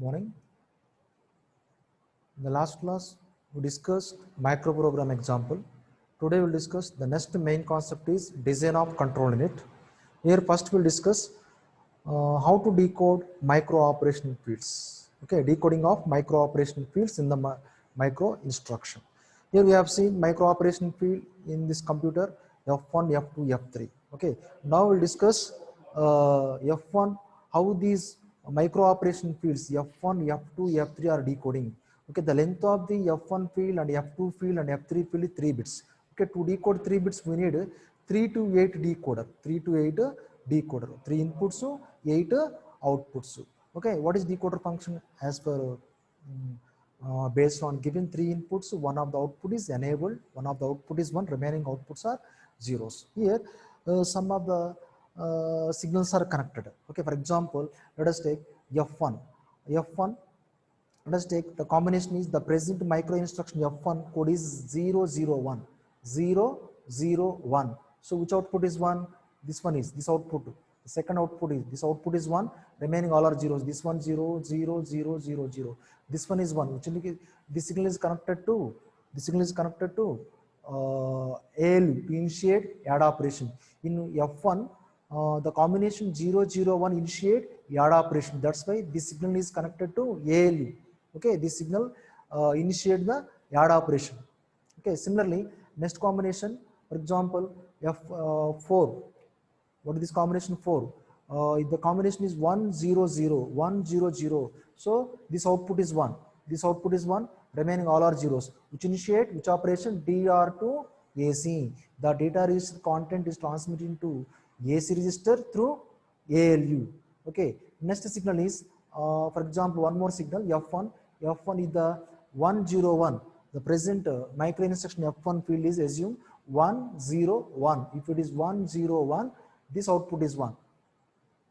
Morning. In the last class, we discussed microprogram example. Today we'll discuss the next main concept is design of control unit. Here first we'll discuss how to decode micro operational fields. Okay, decoding of micro operational fields in the micro instruction. Here we have seen micro operational field in this computer F1, F2, F3. Okay, now we'll discuss F1, how these micro operation fields F1, F2, F3 are decoding. Okay, the length of the F1 field and F2 field and F3 field is 3 bits. Okay, to decode 3 bits we need 3 to 8 decoder, 3 to 8 decoder, 3 inputs, 8 outputs. Okay, what is decoder function? As per based on given 3 inputs, one of the output is enabled, one of the output is 1, remaining outputs are zeros. Here some of the signals are connected. Okay, for example, let us take F1. F1, let us take the combination is the present micro instruction F1 code is 001, 001. So which output is 1? This one is this output. The second output is this output is 1, remaining all are zeros. This one 0, 0, 0, 0, 0. This one is 1, which indicates this signal is connected to ALU to initiate add operation. In F1, the combination 001 initiate add operation. That's why this signal is connected to ALU. Okay, this signal initiate the add operation. Okay, similarly, next combination, for example, F4. What is this combination 4? The combination is 1 0 0 1 0 0. So this output is 1. This output is 1. Remaining all are zeros. Which initiate which operation? DR to AC. The data register content is transmitted to AC register through ALU. Okay. Next signal is, for example, one more signal F1. F1 is the 101. The present micro instruction F1 field is assumed 101. If it is 101, this output is 1.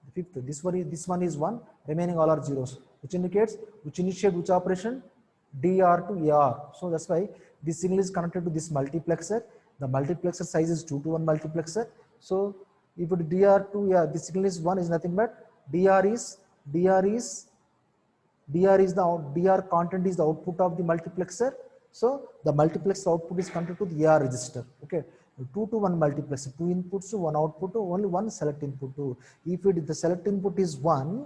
The fifth, this one is 1, remaining all are zeros, which indicates which initiate which operation? DR to AR. So that's why this signal is connected to this multiplexer. The multiplexer size is 2 to 1 multiplexer. So if it DR to AR, this signal is 1 is nothing but DR content is the output of the multiplexer. So the multiplex output is connected to the AR register. Okay, 2 to 1 multiplexer, 2 inputs to 1 output to only 1 select input to. If the select input is 1,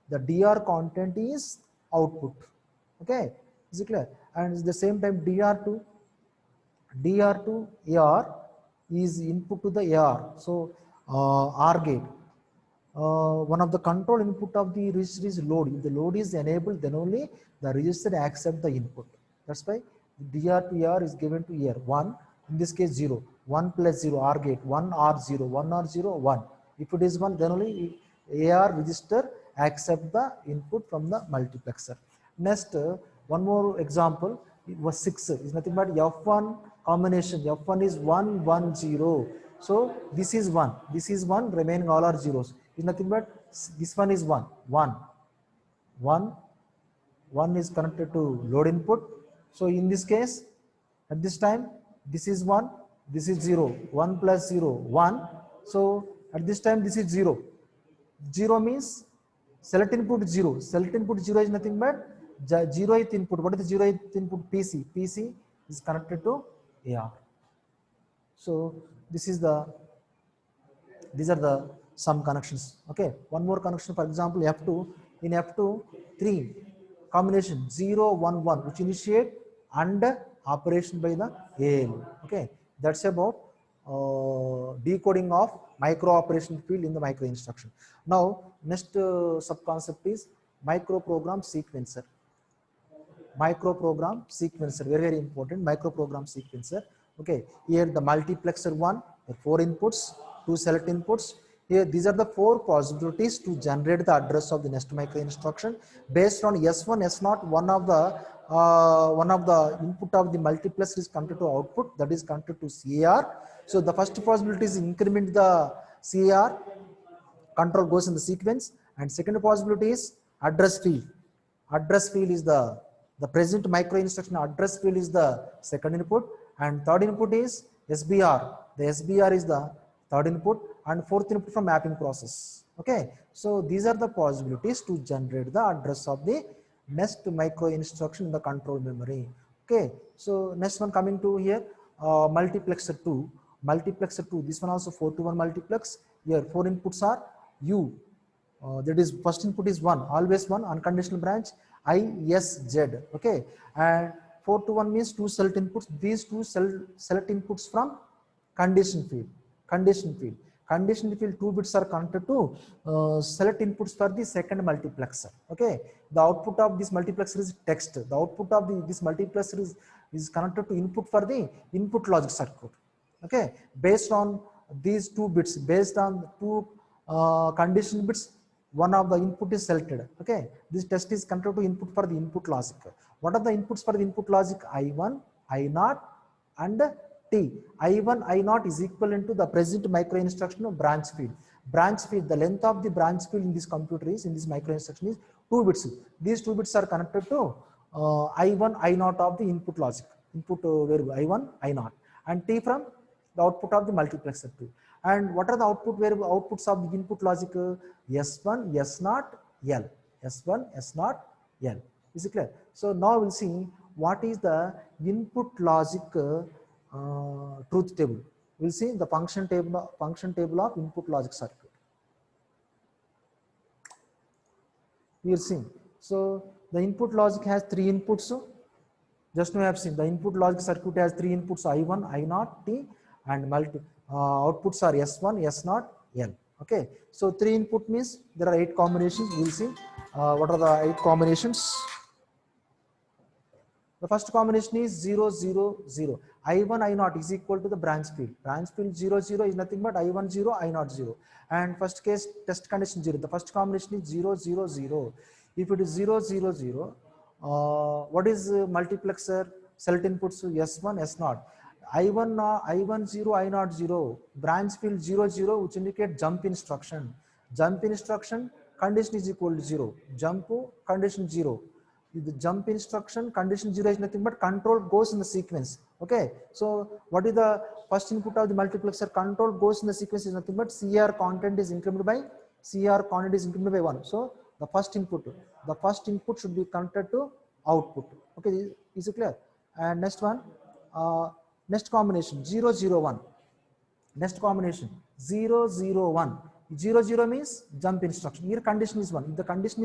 the DR content is output. Okay, is it clear? And at the same time DR to AR is input to the AR. So R gate. One of the control input of the register is load. If the load is enabled, then only the register accept the input. That's why DR to AR is given to here 1. In this case 0. 1 plus 0 R gate 1 R 0 1 R 0 1. If it is 1, then only AR register accept the input from the multiplexer. Next, one more example. It was 6. Is nothing but F1 combination. F1 is 1 1 0. So this is 1. This is 1. Remaining all are zeros. Is nothing but this one is 1 1 1 1 is connected to load input. So in this case, at this time, this is 1, this is 0, 1 plus 0 1. So at this time this is 0. 0 means select input 0. Select input 0 is nothing but 0th input. What is the 0th input? PC. PC is connected to AR. So these are the some connections. Okay, one more connection, for example F2. In F2, 3 combination 0 1 1 which initiate and operation by the ALU. Okay, that's about decoding of micro operation field in the micro instruction. Now next sub-concept is microprogram sequencer. Microprogram sequencer, very very important. Microprogram sequencer. Okay, here the multiplexer 1, the 4 inputs, 2 select inputs. Here these are the 4 possibilities to generate the address of the next micro instruction based on S1 S0. One of the input of the multiplexer is connected to output, that is connected to CAR. So the first possibility is increment the CAR, control goes in the sequence, and second possibility is address field. Address field is the present micro instruction address field is the second input, and third input is SBR. The SBR is the third input, and fourth input from mapping process. Okay, so these are the possibilities to generate the address of the next micro instruction in the control memory. Okay, so next one coming to here, multiplexer 2. Multiplexer 2, this one also 4 to 1 multiplex. Here 4 inputs are U. That is first input is 1, always 1, unconditional branch, I, S, Z. Okay, and 4 to 1 means 2 select inputs. These 2 select inputs from condition field. Condition field. Condition field 2 bits are connected to select inputs for the second multiplexer. Okay, the output of this multiplexer is text. The output of this multiplexer is connected to input for the input logic circuit. Okay, based on these 2 bits, based on 2 condition bits, one of the input is selected. Okay, this test is connected to input for the input logic. What are the inputs for the input logic? I1, I0 and T. I1, I0 is equivalent to the present micro instruction of branch field. Branch field, the length of the branch field in this computer is, in this micro instruction is 2 bits. These 2 bits are connected to I1, I0 of the input logic, input variable I1, I0, and T from the output of the multiplexer 2. And what are the output variable outputs of the input logic? S1, S0, L. S1, S0, L. Is it clear? So now we'll see what is the input logic truth table. We'll see the function table of input logic circuit. We'll see. So the input logic has 3 inputs. So just now I have seen the input logic circuit has 3 inputs, I1, I0, T, and outputs are S1, S0, L. Okay, so 3 input means there are 8 combinations. We will see what are the 8 combinations. The first combination is 0, 0, 0. I1, I0 is equal to the branch field. Branch field 0, 0 is nothing but I1, 0, I0, 0. And first case test condition 0. The first combination is 0, 0, 0. If it is 0, 0, 0, what is multiplexer select inputs? S1, S0. I1, 0, I0, 0. Branch field 0, 0, which indicate jump instruction. Jump instruction condition is equal to 0. Jump condition 0. The jump instruction condition 0 is nothing but control goes in the sequence. Okay, so what is the first input of the multiplexer? Control goes in the sequence is nothing but CR content is incremented by 1. So the first input should be connected to output. Okay, is it clear? And next one, next combination 0, 0, 1. Next combination 0, 0, 1. 0, 0 means jump instruction. Here condition is 1. If the condition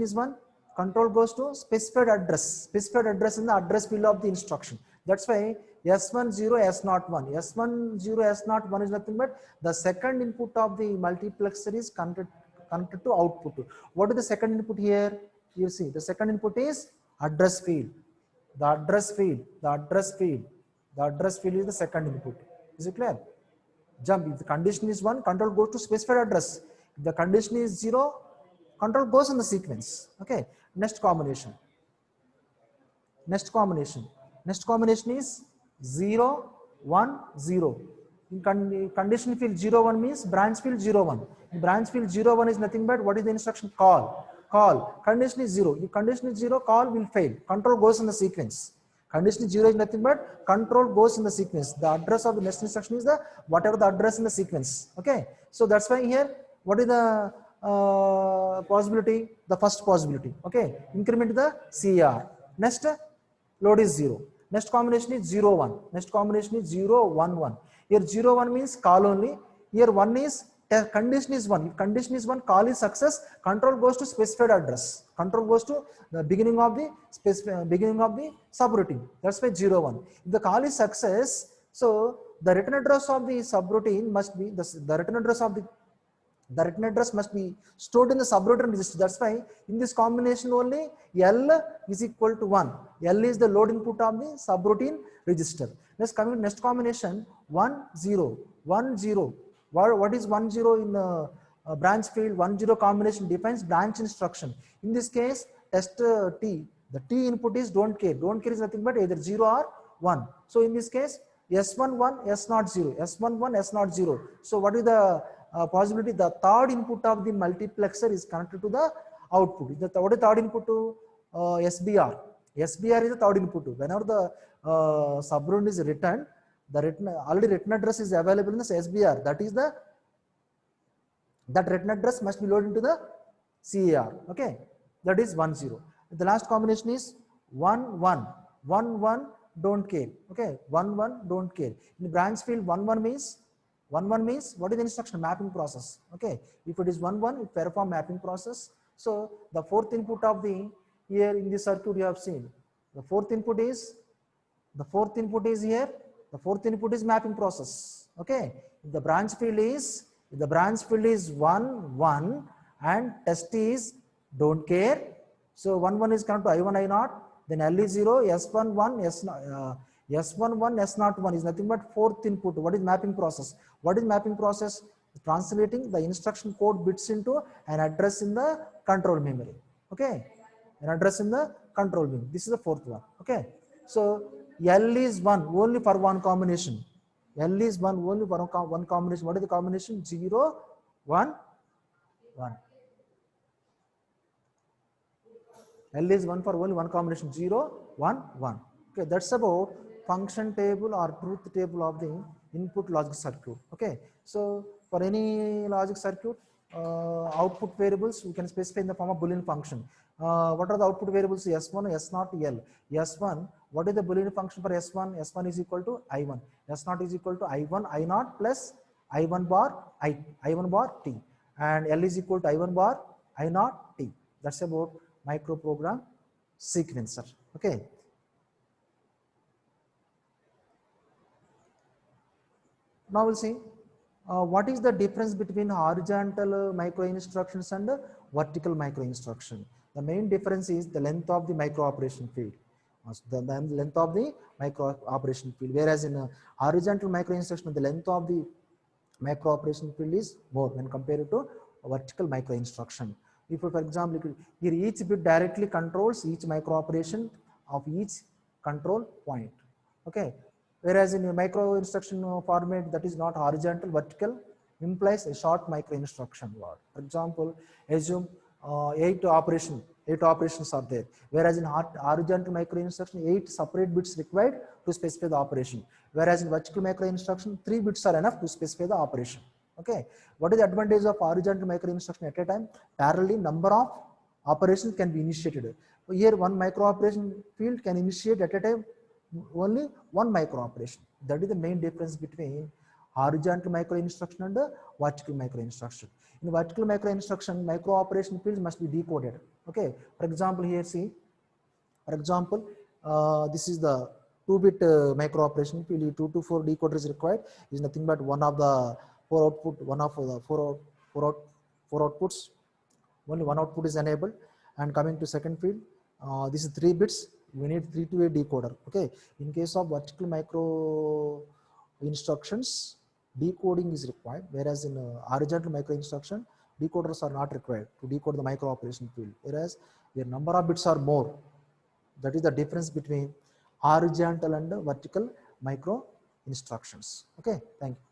is 1, control goes to specified address in the address field of the instruction. That's why S10, S01. S10, S01 is nothing but the second input of the multiplexer is connected to output. What is the second input here? You see the second input is address field. The address field is the second input. Is it clear? Jump. If the condition is 1, control goes to specified address. If the condition is 0, control goes in the sequence. Okay. Next combination is 0, 1, 0. In condition field 0, 1 means branch field 0, 1. In branch field 0, 1 is nothing but what is the instruction? Call. Condition is 0. If condition is 0, call will fail. Control goes in the sequence. Condition is 0 is nothing but control goes in the sequence. The address of the next instruction is the whatever the address in the sequence. Okay. So that's why here what is the possibility? The first possibility. Okay. Increment the CR. Next load is 0. Next combination is 0, 1. Next combination is 0, 1, 1. Here 0, 1 means call only. Here 1 is condition is 1. If condition is 1, call is success. Control goes to specified address. Control goes to the beginning of the subroutine. That's why 0, 1. If the call is success, so the return address of the subroutine must be the return address must be stored in the subroutine register. That's why in this combination only L is equal to 1. L is the load input of the subroutine register. Next combination 1, 0, 1, 0. What is 1, 0 in branch field? 1, 0 combination defines branch instruction. In this case, test T. The T input is don't care. Don't care is nothing but either 0 or 1. So in this case, S1, 1, S0, 0. S1, 1, S0, 0. So what is the possibility? The third input of the multiplexer is connected to the output. What is the third input to SBR? SBR is the third input. Whenever the subroutine is returned, the already written address is available in the SBR. That written address must be loaded into the CAR. Okay. that is 1 0. The last combination is 1 1 1 1, don't care. Okay, 1 1, don't care. In branch field, 1 1 means what is the instruction? Mapping process. Okay, if it is 1 1, it perform mapping process. So the fourth input of the here in the circuit you have seen, the fourth input is here. The fourth input is mapping process. Okay, if the branch field is 1 1 and test is don't care. So 1 1 is connected to I1 I0. Then L is 0, S1 1, S1 1, S0 1 is nothing but fourth input. What is mapping process? What is mapping process? Translating the instruction code bits into an address in the control memory. Okay, an address in the control memory. This is the fourth one. Okay, so L is 1 only for one combination. L is 1 only for one combination. What is the combination? 0 1 1. L is 1 for only one combination, 0 1 1. Okay, that's about function table or truth table of the input logic circuit. Okay, so for any logic circuit, output variables we can specify in the form of Boolean function. What are the output variables? S1, S0, L. S1, what is the Boolean function for S1? S1 is equal to I1. S0 is equal to I1 I0 plus I1 bar I1 bar T, and L is equal to I1 bar I0 T. That's about microprogram sequencer. Okay. Now we'll see what is the difference between horizontal micro instructions and vertical micro instruction. The main difference is the length of the micro operation field. The length of the micro operation field, whereas in horizontal micro instruction, the length of the micro operation field is more when compared to vertical micro instruction. If, for example, here each bit directly controls each micro operation of each control point. Okay, whereas in a micro instruction format, that is not horizontal, vertical implies a short micro instruction word. For example, assume 8 operations are there, whereas in horizontal micro instruction 8 separate bits required to specify the operation, whereas in vertical micro instruction 3 bits are enough to specify the operation. Okay, what is the advantage of horizontal micro instruction? At a time, parallelly number of operations can be initiated. Here one micro operation field can initiate at a time only one micro operation. That is the main difference between horizontal micro instruction and vertical micro instruction. In vertical micro instruction, micro operation fields must be decoded. Okay, for example, here see, for example, this is the 2-bit micro operation field. 2 to 4 decoder is required. Is nothing but one of the four outputs. Only one output is enabled. And coming to second field, this is 3 bits. We need 3 to 8 decoder. Okay, in case of vertical micro instructions, decoding is required, whereas in horizontal micro instruction, decoders are not required to decode the micro operation field, whereas your number of bits are more. That is the difference between horizontal and vertical micro instructions. Okay, thank you.